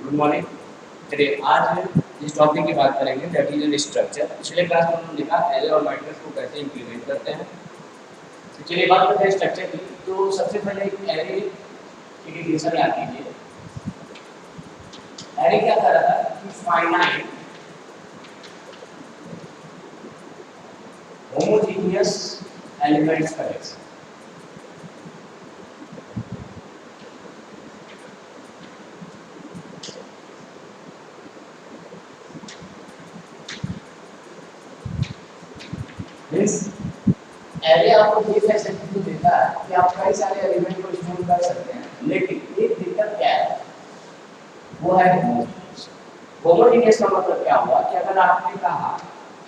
Good morning. चलिए आज जिस टॉपिक की बात करेंगे दैट इज स्ट्रक्चर। पिछले क्लास में हमने देखा एरे और मैट्रिक्स को कैसे इंप्लीमेंट करते हैं। तो चलिए बात करते हैं स्ट्रक्चर की। तो सबसे पहले एक एरे की डिफिनेशन याद कीजिए। एरे क्या कह रहा था कि finite homogeneous elements collection. Means array आपको ये फैसिलिटी तो देता है कि आप कई सारे एलिमेंट को स्टोर कर सकते हैं, लेकिन एक दिक्कत क्या है, वो है होमोजेनियस। होमोजेनियस का मतलब क्या हुआ कि अगर आपने कहा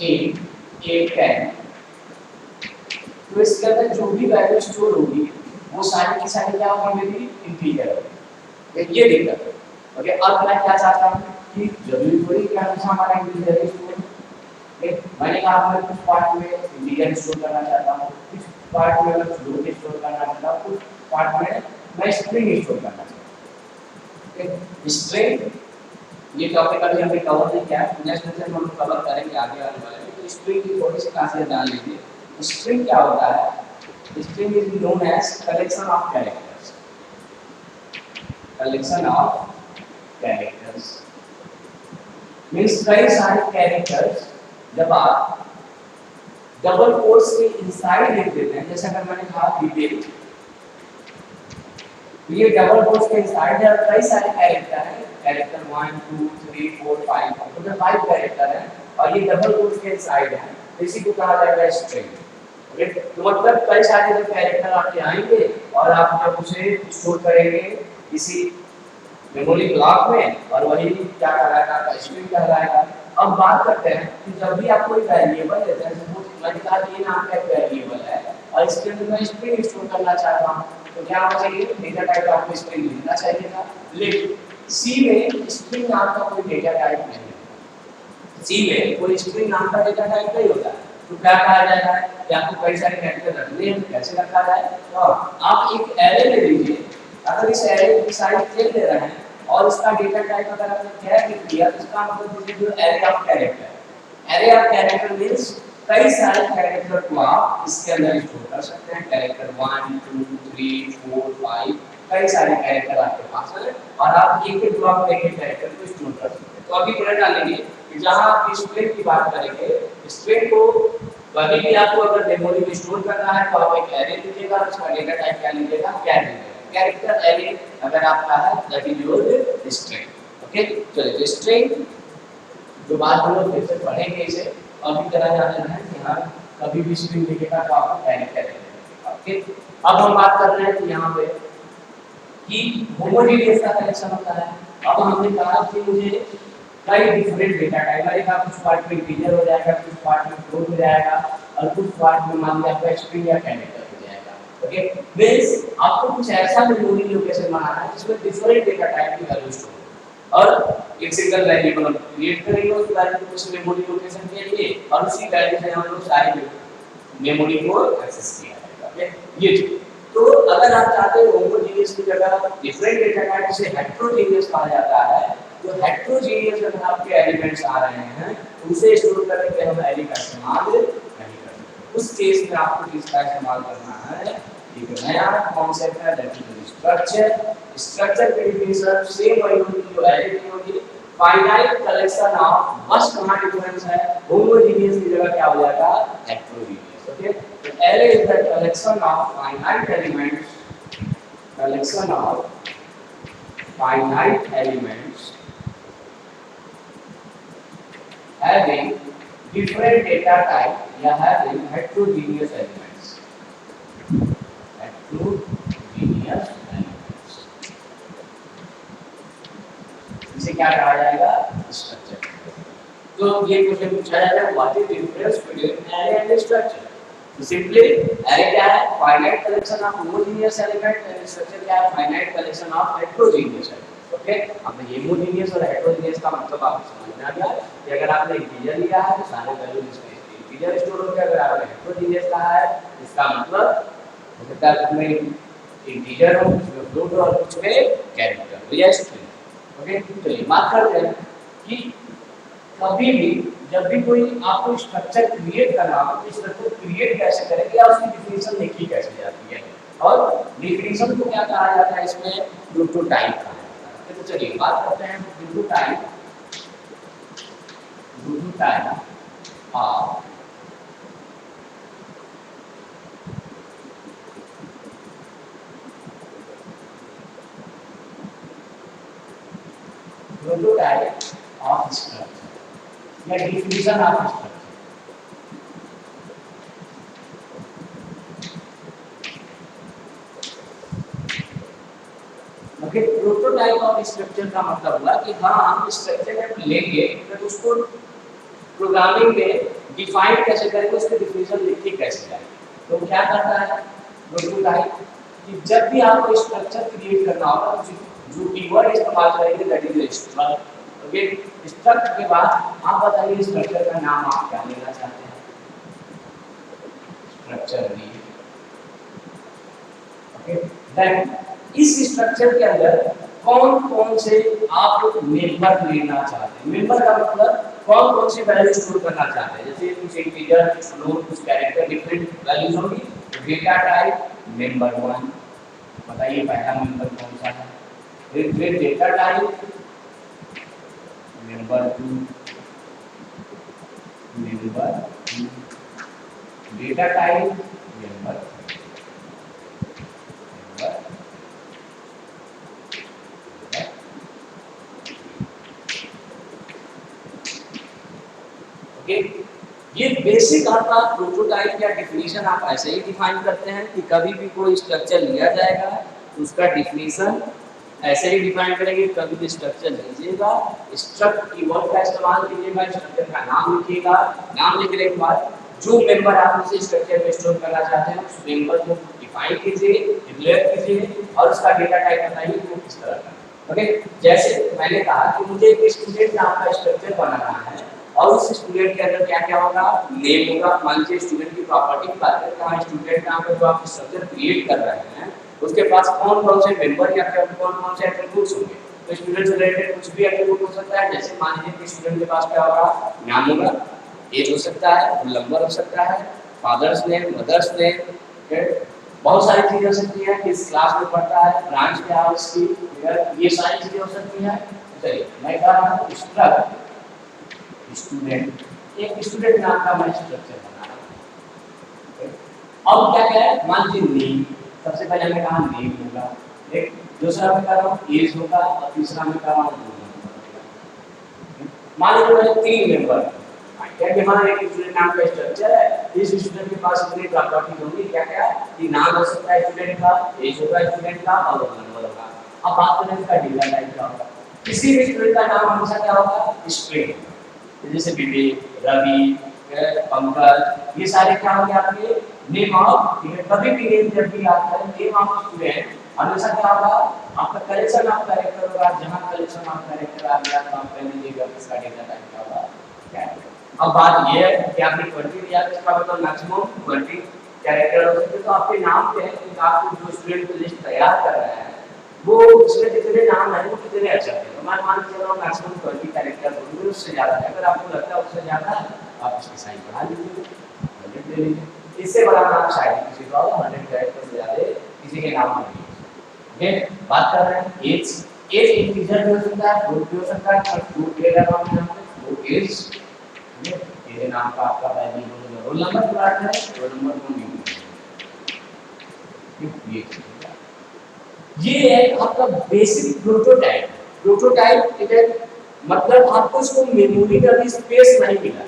एक है तो इसके अंदर जो भी वैल्यू स्टोर होगी वो सारी की सारी क्या होगी, मेरी इंटीजर होगी। ये दिक्कत है। ओके, अब मैं क्या चाहता हूँ कि जरूरी थोड़ी कि हमेशा हमारा इंटीजर स्टोर। मैंने कहा मैं कुछ पार्ट में इंटीजर स्टोर करना चाहता हूँ, कुछ पार्ट में मैं फ्लोट स्टोर करना चाहता हूँ, कुछ पार्ट में मैं स्ट्रिंग स्टोर करना चाहता हूँ। स्ट्रिंग ये टॉपिक अभी हमने कवर नहीं किया है, नेक्स्ट लेक्चर में हम कवर करेंगे आगे आने वाले में। तो स्ट्रिंग की थोड़ी सी खासियत जान लीजिए। स्ट्रिंग क्या होता है? String is known as collection of characters. Collection of characters means कई सारे कैरेक्टर्स जब आप डबल कोट्स के इनसाइड लिख देते हैं, जैसे अगर मैंने कहा डिटेल, ये डबल कोट्स के इनसाइड है, कई सारे कैरेक्टर हैं, कैरेक्टर 1 2 3 4 5, टोटल 5 कैरेक्टर हैं और ये डबल कोट्स के इनसाइड है, इसी को कहा जाता है स्ट्रिंग। ओके, तो मतलब कई सारे जो कैरेक्टर आपके आएंगे और आप जब उसे स्टोर करेंगे इसी मेमोरी ब्लॉक में, और वही क्या कहलाएगा, स्ट्रिंग कहलाएगा। अब बात करते हैं कि जब भी आप कोई वेरिएबल लेते हैं, सपोज मैंने कहा ये नाम का एक वेरिएबल है और इसके अंदर मैं स्ट्रिंग स्टोर करना चाहता हूं, तो क्या होना चाहिए, डेटा टाइप आपको स्ट्रिंग लिखना चाहिए था। लेकिन सी में स्ट्रिंग नाम का कोई डेटा टाइप नहीं है। सी में कोई स्ट्रिंग नाम का डेटा टाइप नहीं होता, तो क्या कहा जाएगा कि आपको कई सारे कैरेक्टर रखने हैं, कैसे रखा जाए। तो आप एक एरे ले लीजिए, अगर इस एरे की साइड चेक ले रहे हैं और इसका डेटा टाइप अगर आपने कैर लिख दिया तो इसका मतलब दीजिए जो array of character. Array of character means कई सारे कैरेक्टर को आप इसके अंदर स्टोर कर सकते हैं। कैरेक्टर 1 2 3 4 5 कई सारे कैरेक्टर आपके पास है और आप एक एक ब्लॉक में एक एक कैरेक्टर को स्टोर कर सकते हैं। तो अभी ध्यान डालेंगे कि जहां आप स्ट्रिंग की बात करेंगे, स्ट्रिंग को कभी भी आपको अगर मेमोरी में स्टोर करना है तो आप एक एरे लीजिएगा और उसका डेटा टाइप क्या लीजिएगा, कैर लीजिएगा। कैरेक्टर एरे अगर आपका है that is your string. Okay, चलिए स्ट्रिंग जो बात हम लोग फिर से पढ़ेंगे इसे, अभी तरह जाना है कि हाँ कभी भी स्ट्रिंग लिखेगा तो आपको कैरेक्टर एरे। ओके, अब हम बात कर रहे हैं कि यहाँ पे कि होमोजेनियस का कलेक्शन होता है। अब हमने कहा कि मुझे कई डिफरेंट डेटा टाइप लगेगा, कुछ पार्ट में इंटीजर हो जाएगा, कुछ पार्ट में फ्लोट हो जाएगा और कुछ पार्ट में मान लिया आपका स्ट्रिंग या कैरेक्टर हो जाएगा। ओके, मींस आपको कुछ ऐसा मेमोरी लोकेशन बनाना है जिसमें डिफरेंट डेटा टाइप की वैल्यू स्टोर हो और एक सिंगल वेरिएबल हम क्रिएट करेंगे उस वैल्यू को उस मेमोरी लोकेशन के लिए और उसी वैल्यू से हम लोग सारी मेमोरी को एक्सेस किया जाएगा। ओके, ये चीज। तो अगर आप चाहते हो होमोजेनियस की जगह डिफरेंट डेटा टाइप से हेटेरोजेनियस कहा जाता है, तो हेटेरोजेनियस अगर आपके एलिमेंट्स आ रहे हैं तो उसे स्टोर करने के हम एरे का इस्तेमाल नहीं करते। उस केस में आपको किसका इस्तेमाल करना है, एक नया कॉन्सेप्ट है दैट इज स्ट्रक्चर। स्ट्रक्चर की डेफिनेशन सेम वही होगी जो एरे की होगी, फाइनाइट कलेक्शन ऑफ, बस कहां डिफरेंस है, होमोजेनियस की जगह क्या हो जाएगा, हेटेरोजेनियस। ओके, तो array is the collection of finite elements, collection of finite elements having different data type या having heterogeneous elements, heterogeneous elements, इसे क्या कहा जाएगा, स्ट्रक्चर। तो ये क्वेश्चन पूछा जाएगा what is difference between array and structure. तो सिंपली एरे क्या है, finite collection of homogeneous element, and structure क्या है, finite collection of heterogeneous element. Okay, अब ये होमोजेनियस और हेटेरोजेनियस का मतलब आपको समझ में आ गया कि अगर आपने इंटीजर लिया है तो सारे वैल्यू इसमें इंटीजर स्टोर होंगे, अगर आपने हेटेरोजेनियस कहा है इसका मतलब हो सकता है उसमें इंटीजर हो, उसमें फ्लोट हो और कुछ में कैरेक्टर हो या स्ट्रिंग। ओके, चलिए बात करते हैं कि कभी भी जब भी कोई आपको स्ट्रक्चर क्रिएट करना हो तो स्ट्रक्चर क्रिएट कैसे करेंगे या उसकी डिफिनेशन लिखी कैसे जाती है, और डिफिनेशन को क्या कहा जाता है इसमें प्रोटोटाइप कहा जाता है। तो चलिए बात करते हैं prototype of prototype of structure या definition of structure. Okay, prototype of structure का मतलब हुआ कि हाँ हम स्ट्रक्चर में लेंगे फिर उसको प्रोग्रामिंग में डिफाइन कैसे करेंगे, उसकी डिफिनेशन लिखी कैसे जाए। तो क्या करता है प्रोटोटाइप कि जब भी आपको स्ट्रक्चर क्रिएट करना होगा तो जो कीवर्ड इस्तेमाल करेंगे that is structure. Okay, structure के बाद आप बताइए स्ट्रक्चर का नाम आप क्या लेना चाहते हैं। Structure name. ओके, देन इस स्ट्रक्चर के अंदर कौन कौन से आप मेंबर लेना चाहते हैं। मेंबर का मतलब कौन कौन सी वैल्यू स्टोर करना चाहते हैं, जैसे कुछ इंटीजर, कुछ फ्लोट, कुछ कैरेक्टर, डिफरेंट वैल्यूज होंगी। डेटा टाइप मेंबर 1, बताइए पहला मेंबर कौन सा है। फिर data type member 2, data type member ये बेसिक आपका प्रोटोटाइप या डिफिनीशन आप ऐसे ही डिफाइन करते हैं कि कभी भी कोई स्ट्रक्चर लिया जाएगा तो उसका डिफिनीशन ऐसे ही डिफाइन करेंगे। कभी भी स्ट्रक्चर लीजिएगा, स्ट्रक्ट कीवर्ड का इस्तेमाल कीजिएगा, स्ट्रक्चर का नाम लिखिएगा, नाम लिखने के बाद जो मेंबर आप उसे स्ट्रक्चर में स्टोर करना चाहते हैं उस मेंबर को डिफाइन कीजिए, डिक्लेयर कीजिए और उसका डेटा टाइप बताइए वो किस तरह का। ओके, जैसे मैंने कहा कि मुझे एक स्टूडेंट नाम का स्ट्रक्चर बनाना है और उस स्टूडेंट के अंदर क्या क्या होगा, नेम होगा। मान लीजिए स्टूडेंट की प्रॉपर्टी की बात करते हैं, स्टूडेंट नाम का जो आप स्ट्रक्चर क्रिएट कर रहे हैं उसके पास कौन कौन से मेंबर या कौन कौन से एट्रीब्यूट्स होंगे। तो स्टूडेंट से रिलेटेड कुछ भी एट्रीब्यूट हो सकता है, जैसे मान लीजिए कि स्टूडेंट के पास क्या होगा, नाम होगा, एज हो सकता है, रोल नंबर हो सकता है, फादर्स नेम, मदर्स नेम, बहुत सारी चीजें हो सकती हैं, किस क्लास में पढ़ता है, ब्रांच क्या है उसकी, ये सारी चीजें हो सकती हैं। चलिए मैं कह रहा हूँ स्टूडेंट, एक स्टूडेंट नाम का मैं स्ट्रक्चर बना रहा हूँ। अब क्या क्या है, मान लीजिए नेम, सबसे पहले मैं कहा नेम होगा, एक दूसरा मैं कह रहा हूँ एज होगा और तीसरा मैं कह रहा हूँ रोल नंबर। मान लीजिए मैंने 3 मेंबर क्या कि हमारा एक स्टूडेंट नाम का स्ट्रक्चर है, इस स्टूडेंट के पास इतनी प्रॉपर्टीज होंगी, क्या क्या कि नाम हो सकता है स्टूडेंट का, एज होगा स्टूडेंट का और रोल नंबर होगा। अब बात करें इसका डेटा टाइप क्या होगा। किसी भी स्टूडेंट का नाम हमेशा क्या होगा, स्ट्रिंग, जैसे विवेक, रवि, पंकज, ये सारे क्या होंगे आपके नेम ऑफ। कभी भी नेम जब भी आता है नेम ऑफ स्टूडेंट हमेशा क्या होगा, आपका कलेक्शन ऑफ कैरेक्टर होगा। जहां कलेक्शन ऑफ कैरेक्टर आ गया तो आप पहले लीजिएगा इसका डेटा टाइप क्या होगा, कैरेक्टर। अब बात ये है कि आपने 20 दिया तो इसका मतलब मैक्सिमम 20 कैरेक्टर हो सकते। तो आपके नाम पे आप जो स्टूडेंट की लिस्ट तैयार कर रहे हैं वो उसमें जितने नाम है वो कितने अच्छे हैं। तो मैं मान के चल रहा हूँ मैक्सिमम 20 कैरेक्टर होंगे, उससे ज़्यादा है। अगर आपको लगता है उससे ज़्यादा है आप इसकी साइज बढ़ा लीजिए, 100 ले लीजिए। इससे बड़ा नाम शायद किसी का हो, 100 कैरेक्टर से ज़्यादा किसी के नाम नहीं। ओके, बात कर रहे हैं एज इंटीजर भी हो सकता है, फ्लोट भी हो सकता है। और फ्लोट ले रहा हूँ यहाँ पे, फ्लोट एज ये नाम का आपका वैल्यू रोल नंबर प्लॉट है, रोल नंबर को नहीं ये है आपका बेसिक प्रोटोटाइप। प्रोटोटाइप इधर मतलब आपको इसको मेमोरी का भी स्पेस नहीं मिला।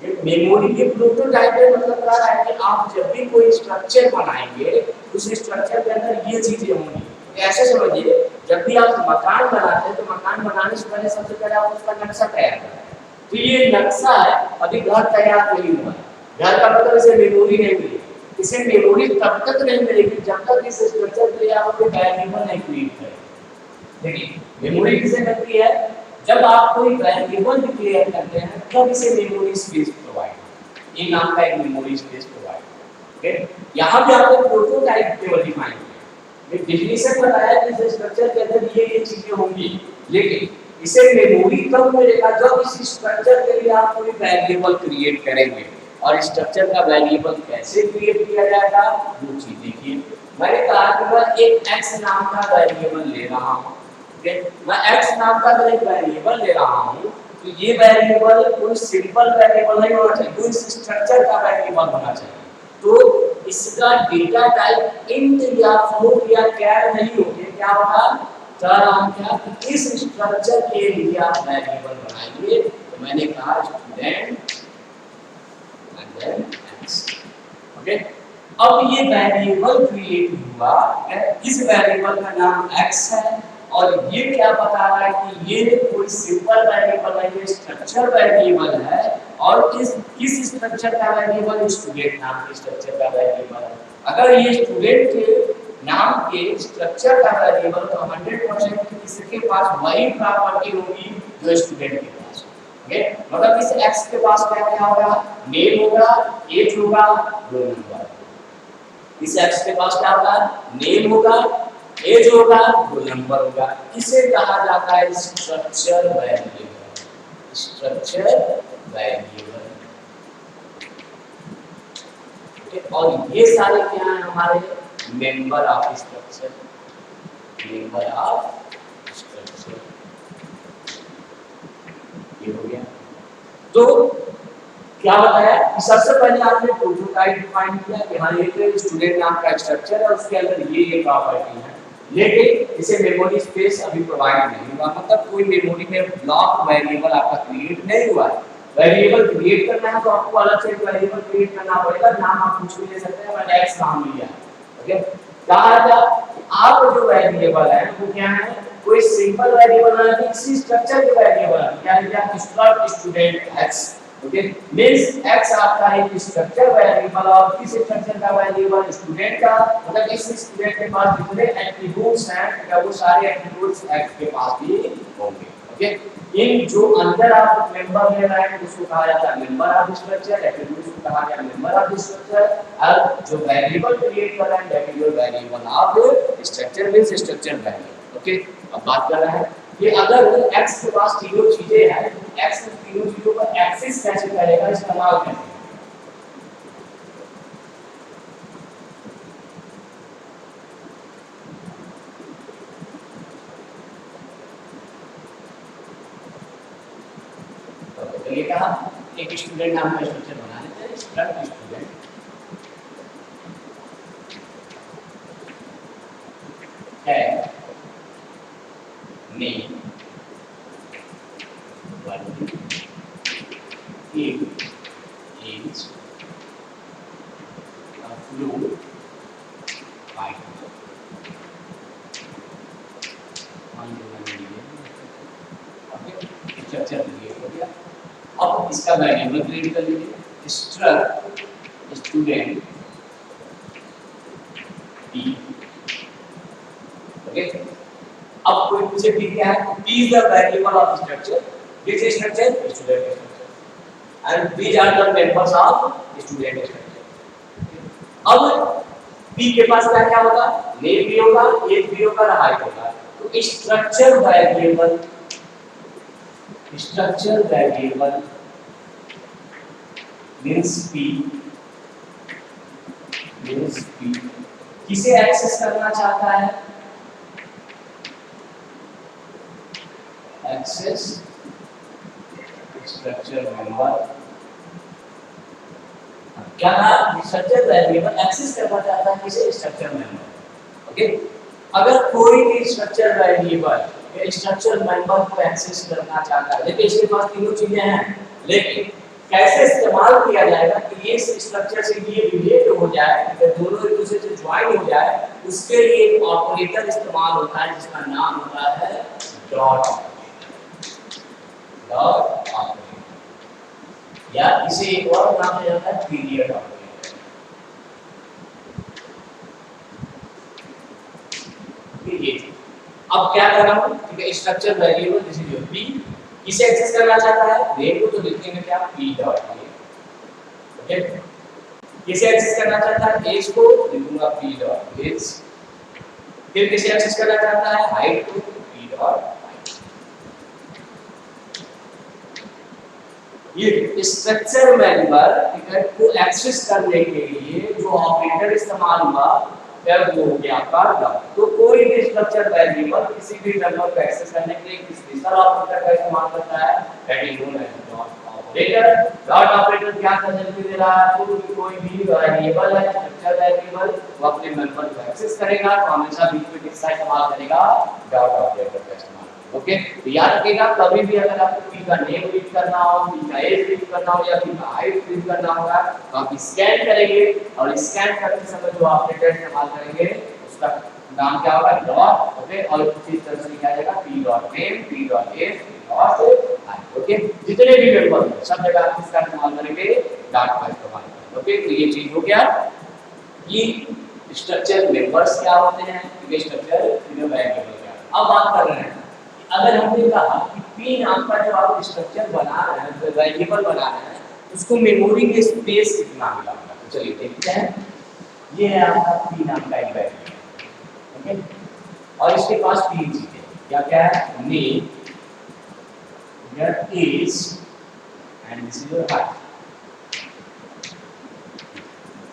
ये मेमोरी के प्रोटोटाइप में मतलब क्या है कि आप जब भी कोई स्ट्रक्चर बनाएंगे उस स्ट्रक्चर के अंदर ये चीजें होंगी। ऐसे समझिए जब भी आप मकान बनाते हैं तो मकान बनाने से पहले सबसे पहले आप उसका नक्शा तैयार करते हैं। तो ये नक्शा है, अभी घर तैयार नहीं हुआ। घर का मतलब इसे मेमोरी नहीं मिली। इसे मेमोरी तब तक नहीं मिलेगी जब तक इस स्ट्रक्चर के लिए आप कोई वेरिएबल नहीं क्रिएट करें। देखिए मेमोरी किसे मिलती है, जब आप कोई वेरिएबल डिक्लेयर करते हैं तब इसे मेमोरी स्पेस प्रोवाइड, ये नाम का एक मेमोरी स्पेस प्रोवाइड। ओके, यहाँ पे आपको प्रोटोटाइप केवल डिफाइन किया। डेफिनेशन बताया कि इस स्ट्रक्चर के अंदर ये चीजें होंगी, लेकिन इसे मेमोरी कब मिलेगा जब इस स्ट्रक्चर के लिए आप कोई वेरिएबल क्रिएट करेंगे। और स्ट्रक्चर का वेरिएबल कैसे क्रिएट किया जाएगा वो चीज देखिए। मैंने कहा कि मैं एक x नाम का वेरिएबल ले रहा हूँ, मैं x नाम का एक वेरिएबल ले रहा हूँ, तो ये वेरिएबल कोई सिंपल वेरिएबल नहीं होना चाहिए, कोई स्ट्रक्चर का वेरिएबल होना चाहिए। तो इसका डेटा टाइप इंट या फ्लोट या कैर नहीं होके क्या होगा, चार हम क्या कि इस स्ट्रक्चर के लिए आप वेरिएबल बनाइए। तो मैंने कहा student and then x, okay. अब ये वेरिएबल क्रिएट हुआ, इस वेरिएबल का नाम x है और ये क्या बता रहा है कि ये कोई सिंपल वेरिएबल है, ये स्ट्रक्चर वेरिएबल है। और किस स्ट्रक्चर का वेरिएबल, स्टूडेंट नाम के स्ट्रक्चर का वेरिएबल है। अगर ये स्टूडेंट के नाम के स्ट्रक्चर का वेरिएबल तो 100% किसके पास वही प्रॉपर्टी होगी जो स्टूडेंट के पास, ओके। मतलब इस x के पास क्या क्या होगा, नेम होगा, एज होगा, रोल नंबर। इस x के पास क्या होगा, नेम होगा, एज होगा, रोल नंबर होगा। इसे कहा जाता है स्ट्रक्चर वेरिएबल, स्ट्रक्चर वेरिएबल। और ये सारे क्या है हमारे member of structure, member of structure, ये हो गया। तो क्या बताया कि सबसे पहले आपने प्रोटोटाइप डिफाइन किया कि हाँ ये स्टूडेंट नाम का स्ट्रक्चर है, उसके अंदर ये प्रॉपर्टी है, लेकिन इसे मेमोरी स्पेस अभी प्रोवाइड नहीं हुआ, मतलब कोई मेमोरी में ब्लॉक वेरिएबल आपका क्रिएट नहीं हुआ है। वेरिएबल क्रिएट करना है तो आपको अलग से वेरिएबल क्रिएट करना पड़ेगा, नाम आप कुछ भी ले सकते हैं, मैंने x नाम लिया, ओके। कहा था आप जो वेरिएबल है वो क्या है, कोई सिंपल वेरिएबल है कि इसी स्ट्रक्चर के वेरिएबल है, क्या है struct student x, okay. Means x आपका एक स्ट्रक्चर वेरिएबल और किस स्ट्रक्चर का वेरिएबल, स्टूडेंट का, मतलब इस स्टूडेंट के पास जितने एट्रिब्यूट्स हैं क्या वो सारे एट्रिब्यूट्स x के पास भी होंगे, ओके। इन जो अंदर आप मेंबर ले रहे हैं उसको कहा जाता है मेंबर ऑफ स्ट्रक्चर, एट्रिब्यूट्स को कहा जाता है मेंबर ऑफ स्ट्रक्चर, और जो वेरिएबल क्रिएट कर रहे हैं that is your variable of structure means structure variable, okay. अब बात कर रहे हैं कि अगर x के पास तीनों चीजें हैं, x इन तीनों चीजों को एक्सेस कैसे करेगा, इस्तेमाल करेगा। तो ये कहा एक स्टूडेंट नाम का स्ट्रक्चर बना लेते हैं, स्ट्रक्ट स्टूडेंट है name age flow height structure create हो गया। अब इसका वेरिएबल क्रिएट कर लीजिए, स्ट्रक्ट स्टूडेंट p, ओके। अब कोई पूछे p क्या है, p is the variable of structure, this structure student structure and these are the members of student structure। अब p के पास क्या क्या होगा, नेम भी होगा, एज भी होगा, हाइट होगा। तो स्ट्रक्चर वेरिएबल मींस p किसे एक्सेस करना चाहता है, एक्सेस स्ट्रक्चर मेंबर, क्या स्ट्रक्चर वेरिएबल एक्सेस करना चाहता है किसे, स्ट्रक्चर मेंबर, ओके। अगर कोई भी स्ट्रक्चर वेरिएबल स्ट्रक्चर मेंबर को एक्सेस करना चाहता है, देखिए इसके पास तीनों चीजें हैं, लेकिन कैसे इस्तेमाल किया जाएगा कि ये स्ट्रक्चर से ये रिलेट हो जाए, अगर दोनों एक दूसरे से ज्वाइन हो जाए, उसके लिए एक ऑपरेटर इस्तेमाल होता है जिसका नाम होता है डॉट ऑपरेटर, या इसे एक और नाम दिया जाता है पीरियड ऑपरेटर। अब क्या कर रहा हूं, ठीक है, structure variable this is your p, किसे एक्सेस करना चाहता है, नेम को, तो लिखेंगे क्या p डॉट नेम, ओके। किसे एक्सेस करना चाहता है, एज को, लिखूंगा p डॉट एज, फिर किसे एक्सेस करना चाहता है, हाइट को, p डॉट हाइट। ये स्ट्रक्चर मेंबर ठीक है को एक्सेस करने के लिए जो ऑपरेटर इस्तेमाल हुआ फिर वो हो गया आपका डॉट। तो कोई भी स्ट्रक्चर वेरिएबल किसी भी मेंबर को एक्सेस करने के लिए स्पेशल ऑपरेटर का इस्तेमाल करता है, that is known as dot operator. Dot operator क्या करने दे रहा है, कोई भी वेरिएबल है स्ट्रक्चर वेरिएबल वो अपने मेंबर को एक्सेस करेगा तो हमेशा बीच में किसका इस्तेमाल करेगा, डॉट ऑपरेटर का इस्तेमाल। ओके तो याद रखिएगा कभी भी अगर आपको p का नेम रीड करना हो, p का एज रीड करना हो या p का हाइट रीड करना होगा तो आप स्कैन करेंगे और स्कैन करते समय जो ऑपरेटर इस्तेमाल करेंगे उसका नाम क्या होगा, डॉट। ओके और इसी तरह से लिखा जाएगा p dot name, p dot age, p dot height. Okay जितने भी मेंबर हैं सब जगह आप किसका इस्तेमाल करेंगे, डॉट का इस्तेमाल करेंगे। ओके तो ये चीज हो गया कि स्ट्रक्चर मेंबर्स क्या होते हैं, ये स्ट्रक्चर वेरिएबल क्या। अब बात कर रहे हैं अगर हमने कहा कि p नाम का जो आप स्ट्रक्चर बना रहे हैं, वेरिएबल बना रहे हैं, उसको मेमोरी में स्पेस कितना मिला होगा। तो चलिए देखते हैं, ये है आपका p नाम का एक वेरिएबल। ओके और इसके पास तीन चीजें क्या क्या है, name, your age and this is your height.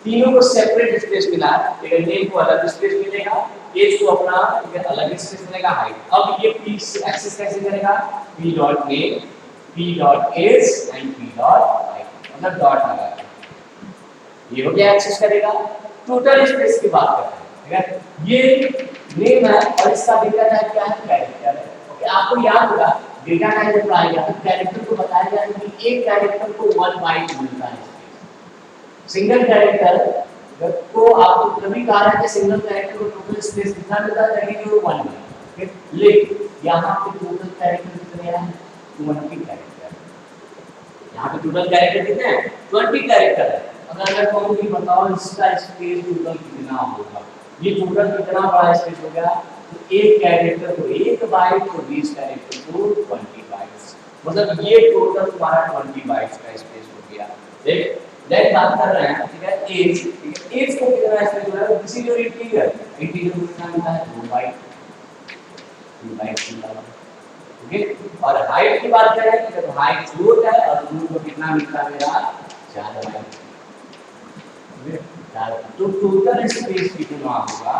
तीनों को सेपरेट स्पेस मिला है, नेम को अलग स्पेस मिलेगा, एज को अपना अलग स्पेस मिलेगा, हाइट। अब ये p एक्सेस कैसे करेगा, p dot name, p dot age and p dot height, मतलब डॉट लगा ये हो गया एक्सेस करेगा। टोटल स्पेस की बात करते हैं, ठीक है। ये नेम है और इसका डेटा टाइप क्या है, कैरेक्टर है। ओके आपको याद होगा डेटा टाइप जब पढ़ाया गया कैरेक्टर को बताया गया कि एक कैरेक्टर को 1 बाइट मिलता है। सिंगल कैरेक्टर को आपको कभी कहा है कि सिंगल कैरेक्टर को टोटल स्पेस कितना मिलता है, दैट इज 1 बाइट। लेकिन यहां पे टोटल कैरेक्टर कितने हैं, 20 कैरेक्टर। यहां पे टोटल कैरेक्टर कितने हैं, 20 कैरेक्टर है। अगर मैं कहूं कि बताओ इसका स्पेस टोटल कितना होगा, ये टोटल कितना बड़ा स्पेस हो गया, तो एक कैरेक्टर को 1 बाइट और 20 कैरेक्टर को 20 बाइट्स, मतलब ये टोटल तुम्हारा 20 बाइट्स का स्पेस हो गया। देख लेट बात कर रहे हैं, ठीक है, एज, ठीक है, एज को कितना स्पेस हो रहा है, this is your integer, integer को कितना मिलता है, 2 बाइट, 2 बाइट मिलता है। ओके और हाइट की बात करें तो हाइट फ्लोट है और फ्लोट को कितना मिलता है मेरा, 4 बाइट। तो टोटल स्पेस कितना होगा,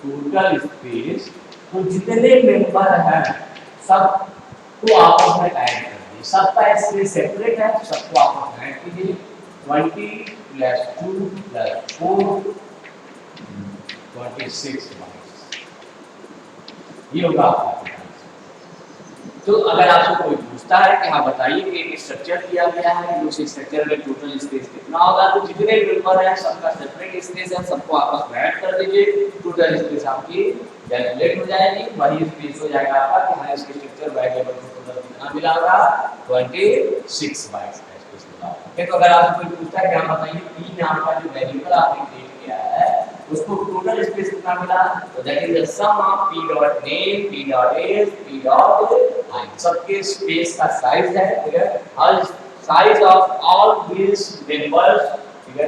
टोटल स्पेस तो जितने मेंबर हैं सब को आपस में ऐड कर दीजिए, सबका स्पेस सेपरेट है, सबको आपस में ऐड कीजिए। 20 प्लस 2 प्लस 4 26 ये होगा आपका। तो अगर आपसे कोई पूछता है कि हाँ बताइए कि एक स्ट्रक्चर दिया गया है, उस स्ट्रक्चर में टोटल स्पेस कितना होगा, तो जितने मेंबर हैं सबका सेपरेट स्पेस है, सबको आपस में ऐड कर दीजिए, टोटल स्पेस आपकी कैलकुलेट हो जाएगी, वही स्पेस हो जाएगा आपका कि हाँ इसके स्ट्रक्चर वेरिएबल को टोटल कितना मिला होगा, 26 बाइट्स का स्पेस मिला होगा। तो अगर आपसे कोई पूछता है कि हाँ बताइए p नाम का जो वेरिएबल आपने क्रिएट किया है उसको टोटल स्पेस कितना मिला, तो that is the sum of p dot name, p dot age, p dot height. सबके स्पेस का साइज है, ठीक है, हर size of all these members, ठीक है,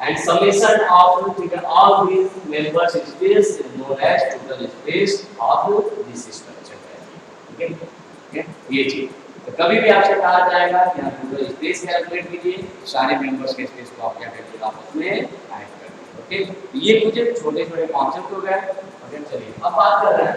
एंड समेशन ऑफ, ठीक है, all these members space is known as total space of this structure, ठीक है, ठीक है। ये चीज तो कभी भी आपसे कहा जाएगा कि आप टोटल स्पेस कैलकुलेट कीजिए, सारे मेंबर्स के स्पेस को आप क्या करेंगे, आपस में ऐड कर दीजिए। ओके ये कुछ छोटे छोटे कॉन्सेप्ट हो गए। ओके चलिए अब बात कर रहे हैं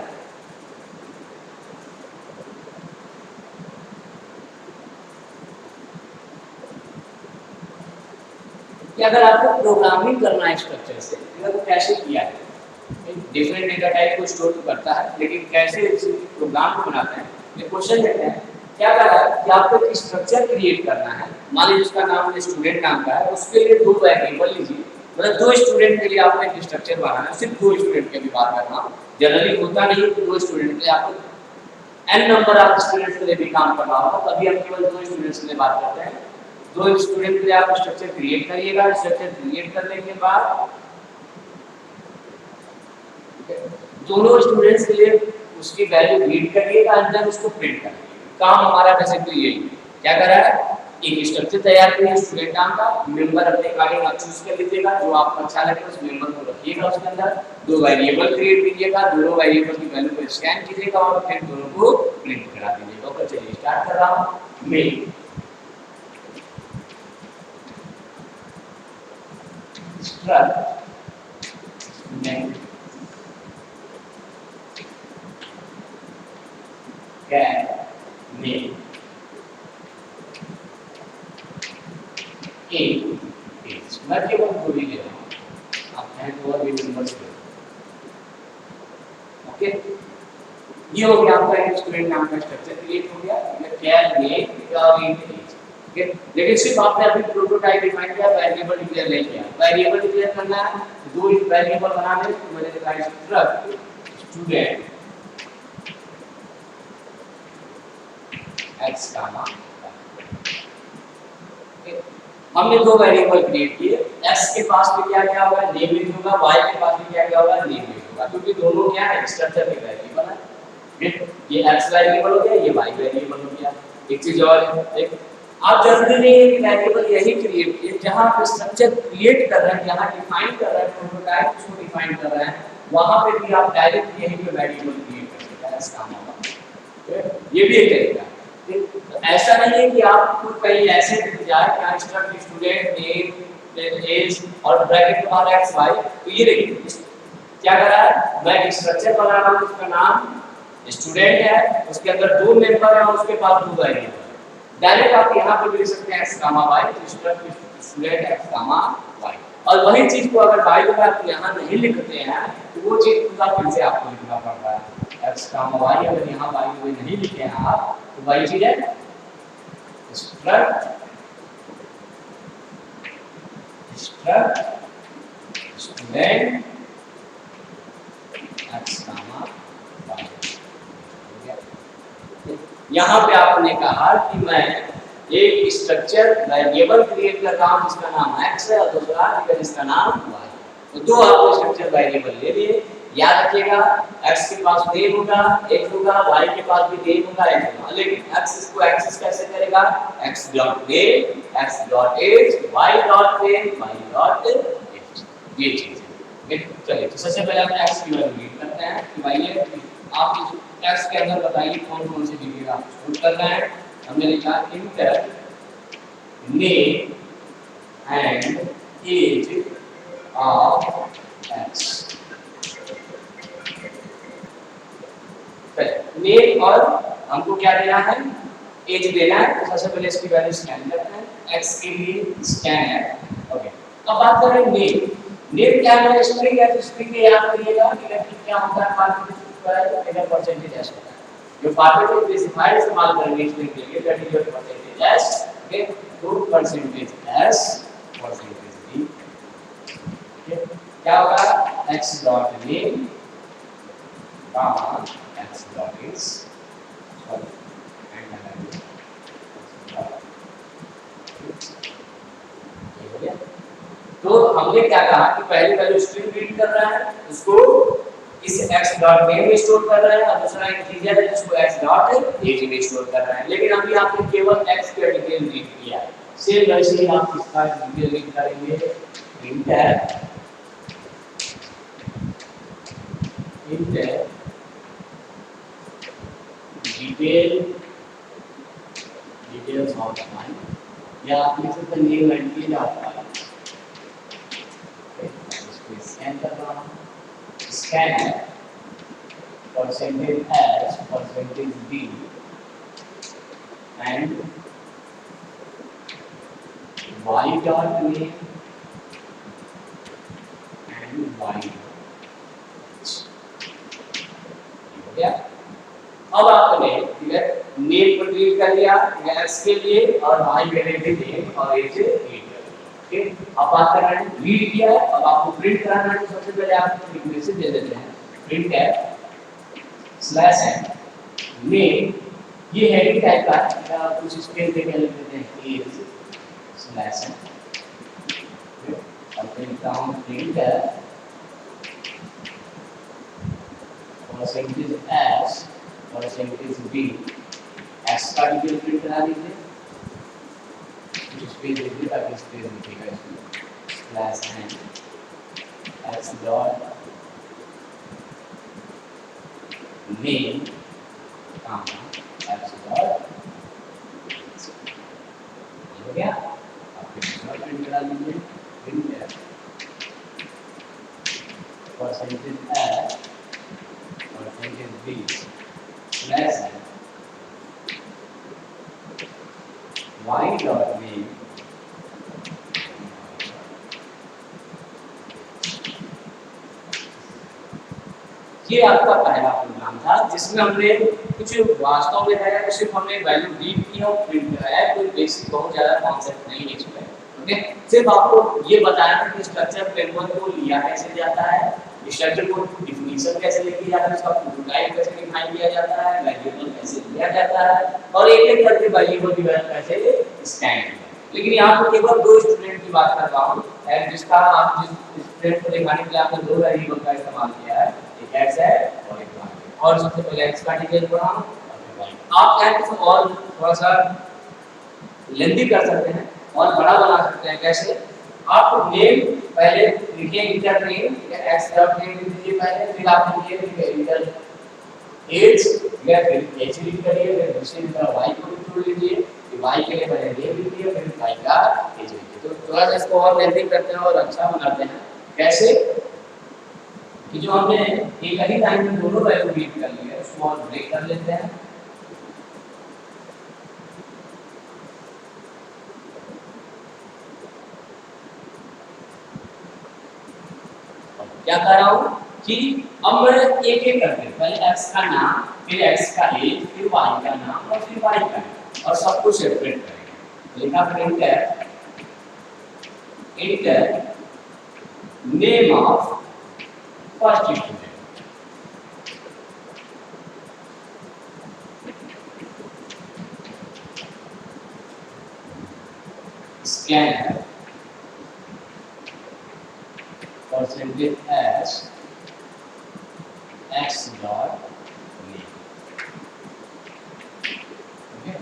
कि अगर आपको प्रोग्रामिंग करना है स्ट्रक्चर से तो कैसे किया है। डिफरेंट डेटा टाइप को स्टोर तो करता है, लेकिन कैसे प्रोग्राम को बनाते हैं, ये क्वेश्चन देते हैं। क्या कर रहा है कि आपको एक स्ट्रक्चर क्रिएट करना है, मान लीजिए उसका नाम स्टूडेंट नाम का है, उसके लिए 2 वेरिएबल लीजिए, मतलब 2 स्टूडेंट के लिए आपको एक स्ट्रक्चर बनाना है, सिर्फ 2 स्टूडेंट के लिए बात करना, जनरली होता नहीं है 2 स्टूडेंट के लिए, आपको n नंबर ऑफ स्टूडेंट्स के लिए भी काम करना होगा, तभी हम केवल 2 स्टूडेंट्स के लिए बात करते हैं। 2 स्टूडेंट के लिए आप स्ट्रक्चर क्रिएट करिएगा, स्ट्रक्चर क्रिएट करने के बाद दोनों स्टूडेंट्स के लिए उसकी वैल्यू रीड करिएगा, अंदर उसको प्रिंट करिएगा। काम हमारा बेसिकली यही है, क्या कर रहा है एक स्ट्रक्चर तैयार करिए स्टूडेंट नाम का, मेंबर अपने अकॉर्डिंग आप चूज कर लीजिएगा, जो आपको अच्छा लगे उस मेंबर को रखिएगा उसके अंदर, दो वेरिएबल क्रिएट कीजिएगा, दोनों वेरिएबल की वैल्यू को स्कैन कीजिएगा और फिर दोनों को प्रिंट करा दीजिएगा। ओके चलिए स्टार्ट कर रहा हूं। Male struct student can male मैं केवल दो ही ले रहा हूँ, आप चाहें तो और भी नंबर्स ले। ओके ये हो गया आपका एक स्टूडेंट नाम का स्ट्रक्चर क्रिएट हो गया, कैन मेल और इंट एज। ओके लेकिन सिर्फ आपने अभी प्रोटोटाइप डिफाइन किया, वेरिएबल डिक्लेयर नहीं किया। वेरिएबल डिक्लेयर करना है दो वेरिएबल बना दे, तो मैंने लिखा स्ट्रक्ट स्टूडेंट एक्स कामा, हमने दो वेरिएबल क्रिएट किए, x के पास भी क्या क्या होगा नेम एज होगा, y के पास भी क्या क्या होगा नेम एज होगा, क्योंकि दोनों क्या है स्ट्रक्चर के वेरिएबल है। ये x वेरिएबल हो गया, ये y वेरिएबल हो गया। एक चीज और है, देख आप जरूरी नहीं है कि वेरिएबल यही क्रिएट किए, जहां पे स्ट्रक्चर क्रिएट कर रहे हैं, जहां डिफाइन कर रहे हैं, प्रोटोटाइप को डिफाइन कर रहे हैं, वहां पे भी आप डायरेक्ट यही पे वेरिएबल क्रिएट कर सकते हैं। इस काम होगा ये भी एक तरीका है। तो ऐसा नहीं है कि आपको कहीं ऐसे दिख जाए कि स्ट्रक्ट स्टूडेंट नेम एज और ब्रैकेट के बाद एक्स वाई, तो ये देखिए क्या कर रहा है, मैं एक स्ट्रक्चर बना रहा हूं, उसका नाम स्टूडेंट है, उसके अंदर दो मेंबर है और उसके पास दो वेरिएबल है। डायरेक्ट आप यहां पे लिख सकते हैं x कामा y, तो स्ट्रक्ट स्टूडेंट x कामा y, और वही चीज को अगर y को आप यहां नहीं लिखते हैं तो वो चीज पूरा फिर से आपको लिखना पड़ रहा है। x कामा y अगर यहां y को नहीं लिखे हैं आप, तो वही चीज है स्ट्रक्ट स्टूडेंट x कामा y। यहाँ पे आपने कहा कि मैं एक स्ट्रक्चर वेरिएबल क्रिएट कर रहा हूँ जिसका नाम x है और दूसरा जिसका नाम y, तो दो आपको स्ट्रक्चर वेरिएबल ले लिए। याद रखिएगा x के पास नेम होगा x होगा, y के पास भी नेम होगा x होगा, लेकिन x इसको एक्सेस कैसे करेगा, x dot name x dot age y dot name y dot age, ये चीज है। चलिए तो सबसे पहले हम x की वैल्यू रीड करते हैं कि भाई ये आप x के अंदर बताइए कौन कौन से डिग्री आप स्टोर कर रहे हैं। हमने लिखा enter name and age of x। Name और हमको क्या देना है, एज देना है, तो सबसे पहले इसकी वैल्यू स्कैन करते हैं। x के लिए स्कैन है। ओके अब बात करें नेम। नेम क्या है, स्ट्रिंग है, तो स्ट्रिंग में याद करिएगा कि क्या होता है, पार्टिकल परसेंटेज s होता है। जो पार्टिकल स्पेसिफायर इस्तेमाल करेंगे स्ट्रिंग के लिए, that is your percentage s। Okay तो percentage s percentage d, okay क्या होगा x dot name comma x dot is sorry and तो हमने क्या कहा कि पहले वैल्यू स्ट्रिंग रीड कर रहा है, उसको इस x डॉट नेम में स्टोर कर रहा है, और दूसरा इंटीजर है जिसको x डॉट एज में स्टोर कर रहा है। लेकिन अभी आपने केवल x का डिटेल रीड किया है, सेम वैसे ही आप इसका डिटेल रीड करेंगे। Enter details of the file, या आप लिख सकते हैं name and age of file. इसको स्कैन कर रहा हूँ, scan percentage s percentage d and y dot name and y हो गया। अब आपने ठीक है नेम को रीड कर लिया x के लिए और y वेरिएबल नेम और एज रीड कर लिया। अब बात कर रहे हैं रीड किया है, अब आपको प्रिंट कराना है, तो सबसे पहले आप एक मैसेज दे देते हैं प्रिंट है स्लैश n नेम, ये हेडिंग टाइप का है, आप कुछ स्पेस देके लिख देते हैं एज स्लैश n। अब लिखता हूं प्रिंट है percentage s percentage b, x का डिटेल प्रिंट करा दीजिए स्पेस दे दिया ताकि स्पेस दिखेगा इसमें slash N X dot name comma X dot हो गया। अब फिर दूसरा प्रिंट करा लीजिए प्रिंट है percentage S percentage B slash N y dot name ये आपका पहला प्रोग्राम था जिसमें हमने कुछ वास्तव में है सिर्फ हमने वैल्यू रीड की और प्रिंट कराया। कोई बेसिक बहुत ज्यादा कॉन्सेप्ट नहीं है इसमें। ओके, सिर्फ आपको ये बताया कि स्ट्रक्चर फ्रेमवर्क को लिया कैसे जाता है, स्ट्रक्चर को डिफिनीशन कैसे लिखी जाती है, उसका प्रोटोटाइप कैसे डिफाइन किया जाता है, वेरिएबल कैसे लिया जाता है और एक एक करके वेरिएबल डिवेलप कैसे स्टैंड। लेकिन यहाँ पर केवल दो स्टूडेंट की बात कर रहा हूँ जिसका आप जिस स्टूडेंट को दिखाने के लिए आपने दो वेरिएबल का इस्तेमाल किया है, एक एक्स है और एक वाई। और सबसे पहले एक्स का डिटेल पढ़ा और फिर वाई। आप एक्स और थोड़ा सा लेंथी कर सकते हैं और बड़ा बना सकते हैं। कैसे? आप नेम पहले लिखिए इंटर नेम या एक्स डॉट नेम लिखिए पहले, फिर आप लिखिए इंटर एज या फिर एच लिख करिए, फिर दूसरी तरफ वाई को जोड़ लीजिए, फिर वाई के लिए पहले नेम लिखिए फिर वाई का एज लिखिए। तो थोड़ा सा इसको और लेंथी करते हैं और अच्छा बनाते हैं। कैसे कि जो हमने एक ही लाइन में दोनों वैल्यू रीड कर लिया है उसको और ब्रेक कर लेते हैं। क्या कर रहा हूँ कि अब मैं एक एक करके पहले x का नाम फिर x का एज फिर y का नाम और फिर y का और सब कुछ सेपरेट करेंगे। लिखा प्रिंट है enter name of first student scanner percentage S x dot name. Okay,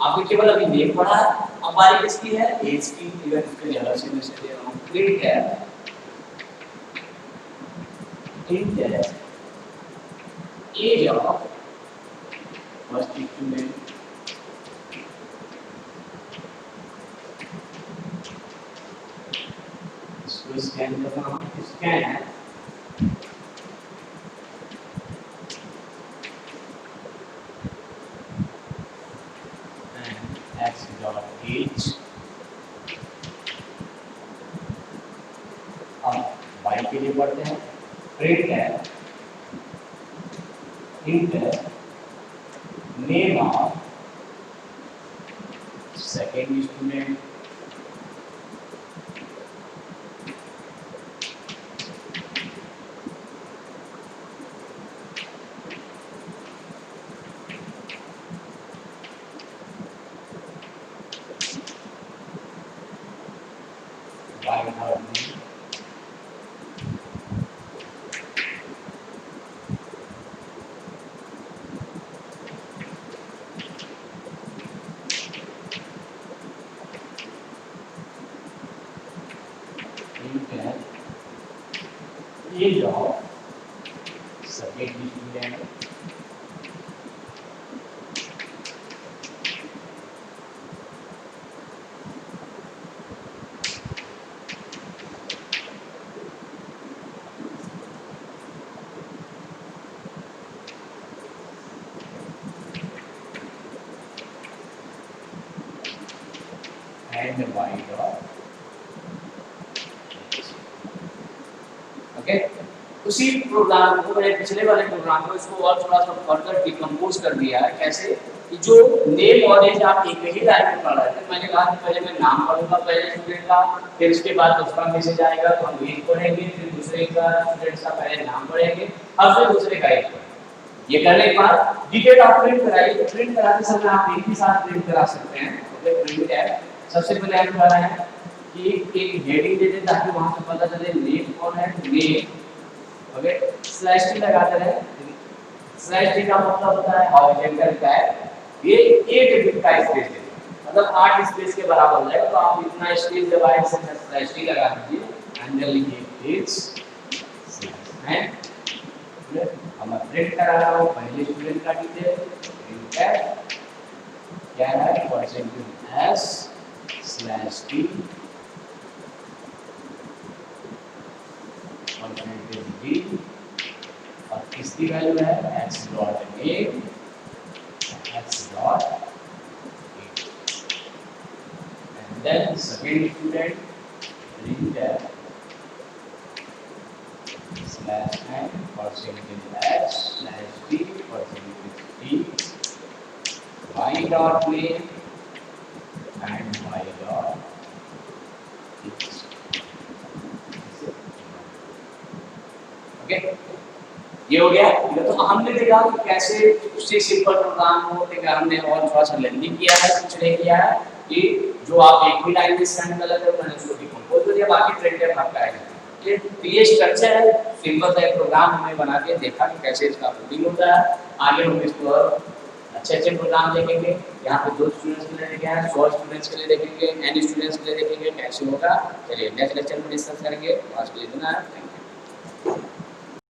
आपको केवल अभी नेम पढ़ा, अब बारी किसकी है? एज की। इधर इसके अलग से मैं दे रहा हूँ प्रिंट है enter age of first student scan करना है स्कैन है एक्स डॉट एज। अब वाई के लिए पढ़ते हैं प्रिंट है enter name of second student age of second student and y dot okay. उसी प्रोग्राम को मैंने पिछले वाले प्रोग्राम को इसको और थोड़ा सा फर्दर डिकम्पोज कर दिया है। कैसे कि जो नेम और एज आप एक ही लाइन में पढ़ रहे थे, मैंने कहा कि पहले मैं नाम पढ़ूंगा पहले स्टूडेंट का, फिर उसके बाद दूसरा मैसेज आएगा तो हम एज पढ़ेंगे, फिर दूसरे का स्टूडेंट का पहले नाम पढ़ेंगे और फिर दूसरे का एज पढ़ेंगे। ये करने के बाद डिटेल आप प्रिंट कराइए। तो प्रिंट कराते समय आप एक ही साथ प्रिंट करा सकते हैं। ओके, प्रिंट है सबसे पहले हम कर रहे हैं कि एक हेडिंग दे दें ताकि वहां से पता चले नेम कौन है, नेम। ओके, स्लैश टी लगाते रहे। स्लैश टी का मतलब होता है हॉरिजॉन्टल टैग, ये एक बिट का स्पेस देता है मतलब 8 स्पेस के बराबर हो जाएगा, तो आप इतना स्पेस डिवाइड से स्लैश टी लगा दीजिए एंड देन लिखिए इट्स स्लैश एन। अब मैं प्रिंट करा रहा हूँ पहले स्टूडेंट का डिटेल, प्रिंट क्या है percentage S slash T percentage D और किसकी वैल्यू है X dot A X dot and then second student print slash N percentage X slash D percentage D y dot name and y dot x। Okay, ये हो गया। तो हमने देखा कि कैसे उससे सिंपल प्रोग्राम हो, देखा हमने और थोड़ा सा लेंदी किया है, कुछ नहीं किया है कि जो आप एक भी लाइन में सेंड कर लेते हो मैंने उसको डिकम्पोज कर दिया, बाकी प्रिंट आपका है। ये स्ट्रक्चर है, सिंपल सा प्रोग्राम हमने बना के देखा कि कैसे इसका कोडिंग होता है। आगे हम इसको अच्छे प्रोग्राम देखेंगे। यहाँ पे 2 स्टूडेंट्स के लिए देखे हैं, 100 स्टूडेंट्स के लिए देखेंगे, n स्टूडेंट्स के लिए देखेंगे कैसे होगा। चलिए नेक्स्ट लेक्चर में डिस्कस करेंगे। आज के लिए इतना है। Thank you.